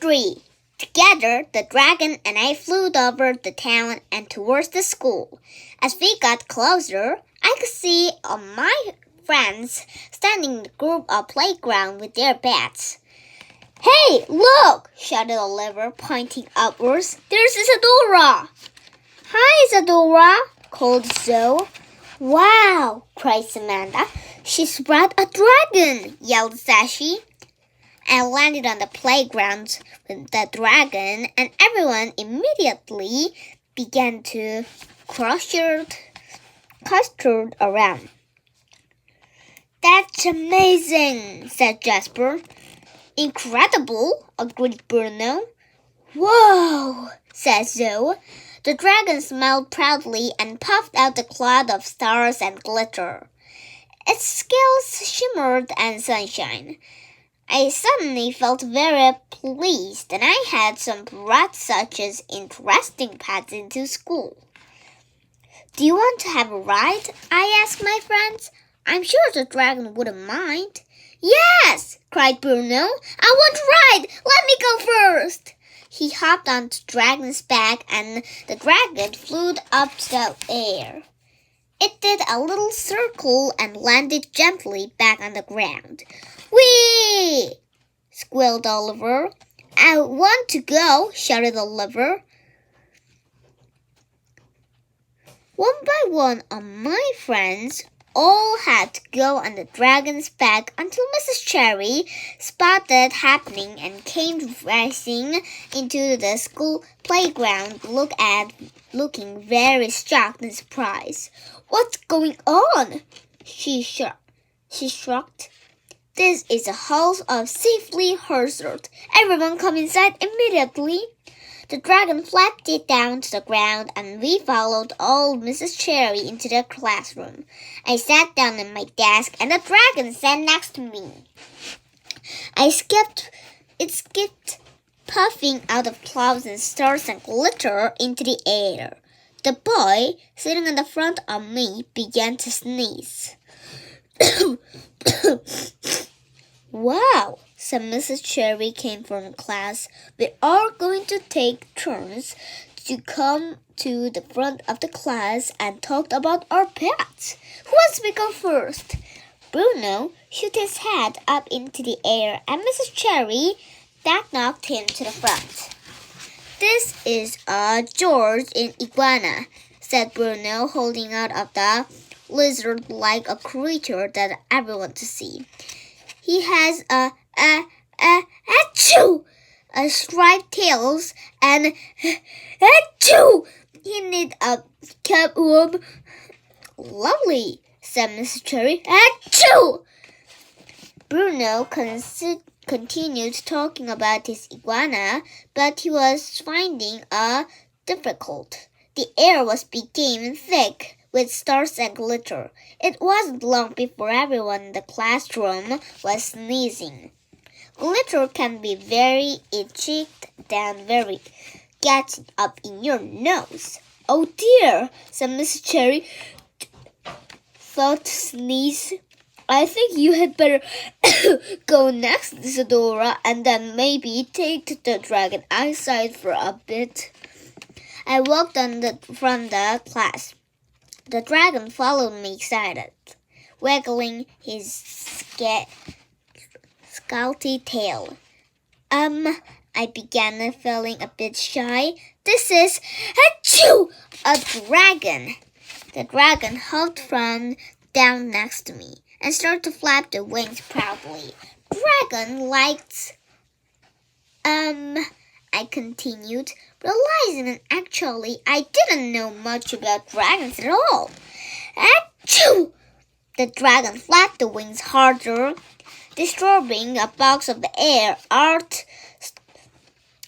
3. Together, the dragon and I flew over the town and towards the school. As we got closer, I could see all my friends standing in the group of playground with their bats. "Hey, look!" shouted Oliver, pointing upwards. "There's Isadora!" "Hi, Isadora!" called Zoe. "Wow!" cried Samantha. "She's brought a dragon!" yelled Sashi. I landed on the playground with the dragon, and everyone immediately began to cluster around. "That's amazing," said Jasper. "Incredible," agreed Bruno. "Whoa," said Zoe. The dragon smiled proudly and puffed out a cloud of stars and glitter. Its scales shimmered in sunshine. I suddenly felt very pleased, and I had some brought such as interesting pets into school. "Do you want to have a ride?" I asked my friends. "I'm sure the dragon wouldn't mind." "Yes!" cried Bruno. "I want to ride! Let me go first!" He hopped on the dragon's back, and the dragon flew up the air. It did a little circle and landed gently back on the ground. "Whee!" squealed Oliver. "I want to go!" shouted Oliver. One by one of my friends all had to go on the dragon's back until Mrs. Cherry spotted it happening and came racing into the school playground looking very shocked and surprised. "What's going on?" She shrugged. "This is a house of safely hazard. Everyone come inside immediately." The dragon flapped it down to the ground, and we followed old Mrs. Cherry into the classroom. I sat down at my desk, and the dragon sat next to me. It skipped, puffing out of clouds and stars and glitter into the air. The boy, sitting in the front of me, began to sneeze. "Wow," said Mrs. Cherry came from class. "We are going to take turns to come to the front of the class and talk about our pets. Who wants to go first?" Bruno shoot his head up into the air, and Mrs. Cherry knocked him to the front. "This is George in iguana," said Bruno, holding out of the lizard-like a creature that everyone to see. "He has striped tails and he needs a cubworm." "Lovely," said Mrs. Cherry. Bruno continued talking about his iguana, but he was finding it difficult. The air became thick with stars and glitter. It wasn't long before everyone in the classroom was sneezing. Glitter can be very itchy and very getting up in your nose. "Oh dear," said Mrs. Cherry. "Thought sneeze. I think you had better go next, Isadora, and then maybe take the dragon outside for a bit." I walked from the class. The dragon followed me excited, waggling his scalty tail. I began feeling a bit shy. "This is a dragon." The dragon hopped from down next to me and started to flap the wings proudly. "Dragon likes..." I continued, realizing that actually I didn't know much about dragons at all. "Achoo!" The dragon flapped the wings harder, disturbing a box of air art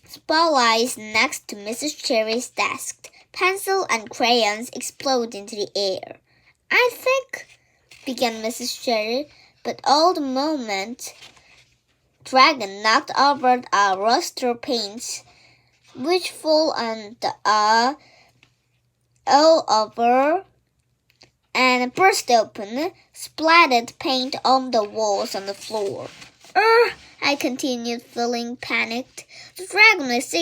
spotlights next to Mrs. Cherry's desk. Pencil and crayons exploded into the air. "I think," began Mrs. Cherry, but all the moment, dragon knocked over a roster paints, which fell on the all over and burst open, splattered paint on the walls on the floor. I continued, feeling panicked. The dragon was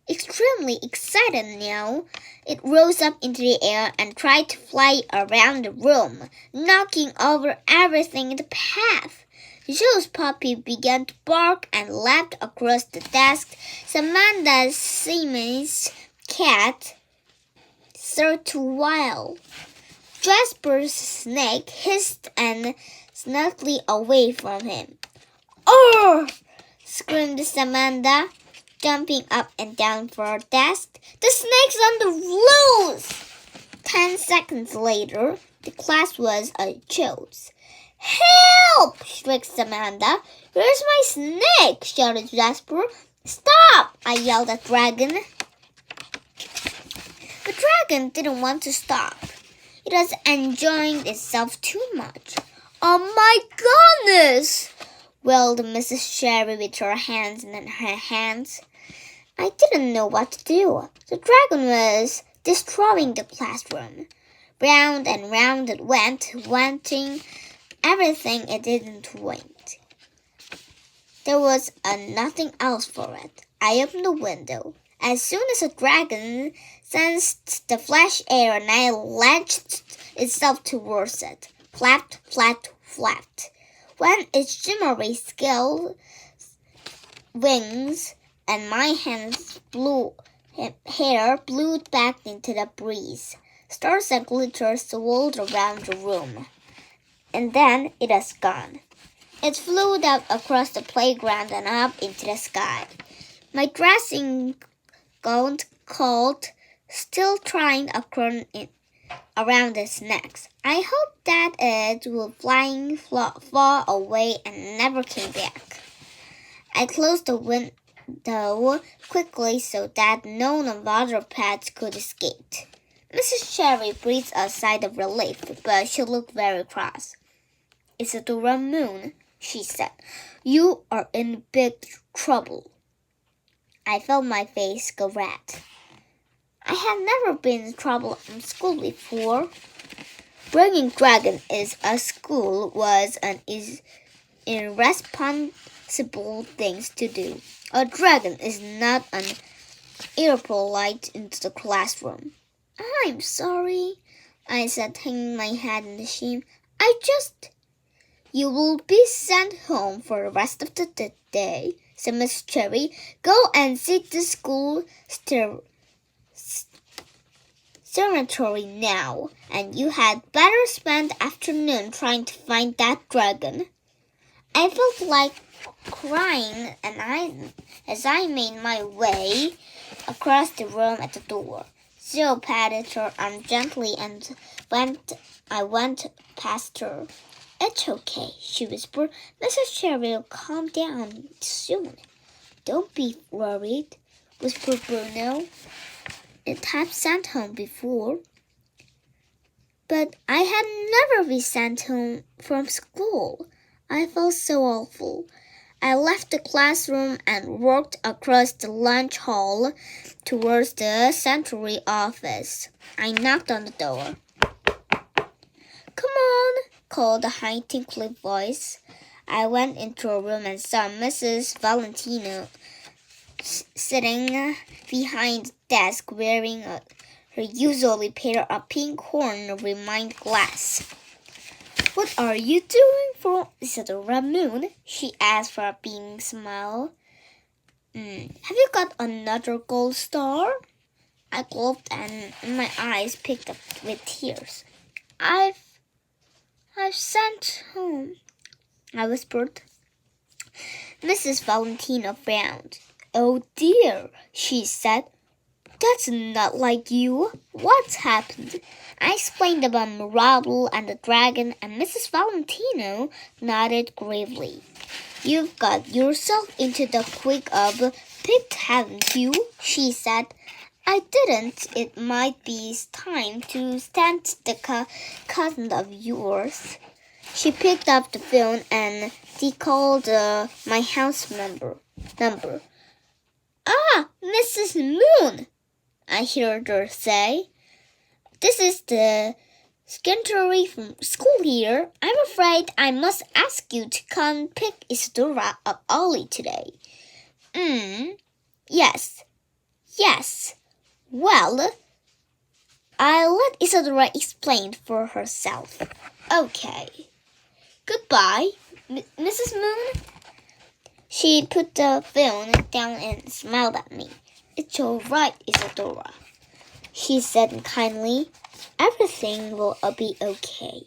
extremely excited now. It rose up into the air and tried to fly around the room, knocking over everything in the path. Joe's puppy began to bark and leapt across the desk. Samantha Simmons' cat started to wail. Jasper's snake hissed and snugly away from him. "Oh!" screamed Samantha, jumping up and down for her desk. "The snake's on the loose!" 10 seconds later, the class was a chaos. "Help!" shrieked Samantha. "Where's my snake?" shouted Jasper. "Stop!" I yelled at Dragon. The dragon didn't want to stop. It was enjoying itself too much. "Oh my goodness!" wailed Mrs. Cherry with her hands in her hands. I didn't know what to do. The dragon was destroying the classroom. Round and round it went, wanting everything it didn't want. There was nothing else for it. I opened the window. As soon as the dragon sensed the fresh air, and it launched itself towards it. Flapped, flapped, flapped. When its shimmery scale wings and my hair blew back into the breeze. Stars and glitter swirled around the room. And then it was gone. It flew out across the playground and up into the sky. My dressing gown coat still trying around its neck. I hoped that it would flying far away and never came back. I closed the window quickly so that none of the other pets could escape. Mrs. Cherry breathed a sigh of relief, but she looked very cross. "Isadoramoon," she said, "you are in big trouble." I felt my face go red. I had never been in trouble in school before. Bringing dragon is a school was an irresponsible thing to do. A dragon is not an impolite into the classroom. "I'm sorry," I said, hanging my head in the shame. "You will be sent home for the rest of the day," said Miss Cherry. "Go and sit the school cemetery now, and you had better spend the afternoon trying to find that dragon." I felt like crying as I made my way across the room at the door. Jill patted her arm gently and I went past her. "It's okay," she whispered. "Mrs. Cherry will calm down soon." "Don't be worried," whispered Bruno. "It had sent home before." But I had never been sent home from school. I felt so awful. I left the classroom and walked across the lunch hall towards the century office. I knocked on the door. "Come on," called a high tinkly voice. I went into a room and saw Mrs. Valentino sitting behind the desk wearing her usually pair of pink horn-rimmed glass. "What are you doing for Isadoramoon?" she asked with a beaming smile. "Have you got another gold star?" I gulped and my eyes picked up with tears. I've sent home," I whispered. Mrs. Valentino frowned. "Oh dear," she said. "That's not like you. What's happened?" I explained about Marable and the dragon, and Mrs. Valentino nodded gravely. "You've got yourself into the quick of pit, haven't you?" she said. "I didn't. It might be time to send the cousin of yours." She picked up the phone and called my house number. "Ah, Mrs. Moon," I heard her say. "This is the Scantily from school here, I'm afraid I must ask you to come pick Isadora up early today. Yes. Well, I'll let Isadora explain for herself. Okay. Goodbye, Mrs. Moon. She put the phone down and smiled at me. It's all right, Isadora, she said kindly. Everything will be okay.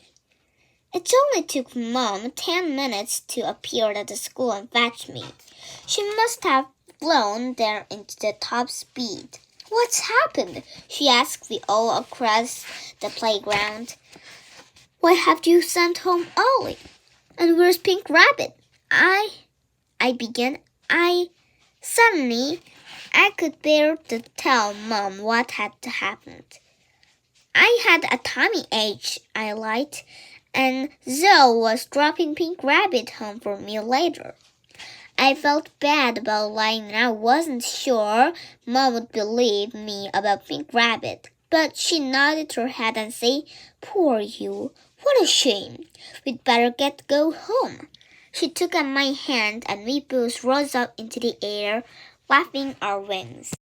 It only took Mom 10 minutes to appear at the school and fetch me. She must have flown there into the top speed. What's happened? She asked me all across the playground. Why have you sent home early? And where's Pink Rabbit? I began. Suddenly, I could bear to tell Mom what had happened. I had a tummy ache, I lied, and Zoe was dropping Pink Rabbit home for me later. I felt bad about lying and I wasn't sure Mom would believe me about Pink Rabbit, but she nodded her head and said, Poor you, what a shame. We'd better go home. She took up my hand and we both rose up into the air, flapping our wings.